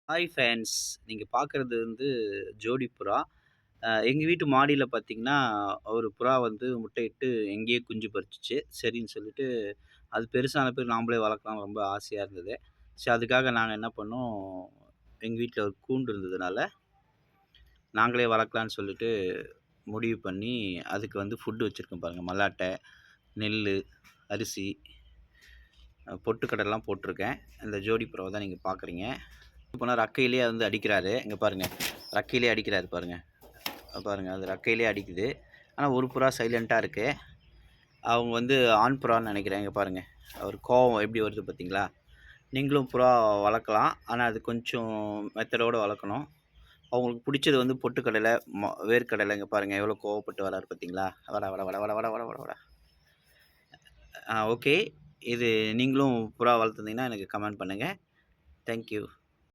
Hi friends. நீங்க பார்க்குறது வந்து ஜோடி புறா. எங்க வீட்டு மாடியில பார்த்தீங்கன்னா, ஒரு புறா வந்து முட்டையிட்டு எங்கேயே குஞ்சு பொரிச்சுச்சு. சரின்னு சொல்லிட்டு, அது பெருசான பிறகு நாமளே வளர்க்கலாம்னு ரொம்ப ஆசையா இருந்தது. சரி அதுக்காக நாங்க என்ன பண்ணோம், எங்க வீட்ல ஒரு கூண்டு இருந்ததுனால, நாங்களே வளர்க்கலான்னு சொல்லிட்டு முடிவு பண்ணி, அதுக்கு வந்து ஃபுட் வச்சிருக்கோம் பாருங்க. மல்லாட்டை, நெல்லு, அரிசி, பொட்டுக்கடலைலாம் போட்டிருக்கேன். இந்த ஜோடி புறாவ தான் நீங்க பார்க்குறீங்க. போனா ரெக்கையிலேயே வந்து அடிக்கிறாரு. இங்க பாருங்க. ரெக்கையிலேயே அடிக்கிறாரு பாருங்க. பாருங்க அது ரெக்கையிலேயே அடிக்குது. ஆனா ஒரு புறா சைலன்ட்டா இருக்கு. அவங்க வந்து ஆண் புறான்னு நெனைக்கிறேன். இங்க பாருங்க. அவர் கோவம் எப்படி வருது பார்த்தீங்களா? நீங்களும் புறா வளர்க்கலாம். ஆனா அது கொஞ்சம் மெத்தடோட வளர்க்கணும். அவங்களுக்கு புடிச்சது வந்து பொட்டுக்கடலை, வேர்க்கடலை. இங்க பாருங்க எவ்வளோ கோவப்பட்டு வராரு பார்த்தீங்களா? வாடா, வாடா, வாடா, வாடா, வாடா, வாடா, வாடா, வாடா. ஓகே. இது நீங்களும் புறா வளர்த்துருந்தீங்கன்னா எனக்கு கமெண்ட் பண்ணுங்க. Thank you.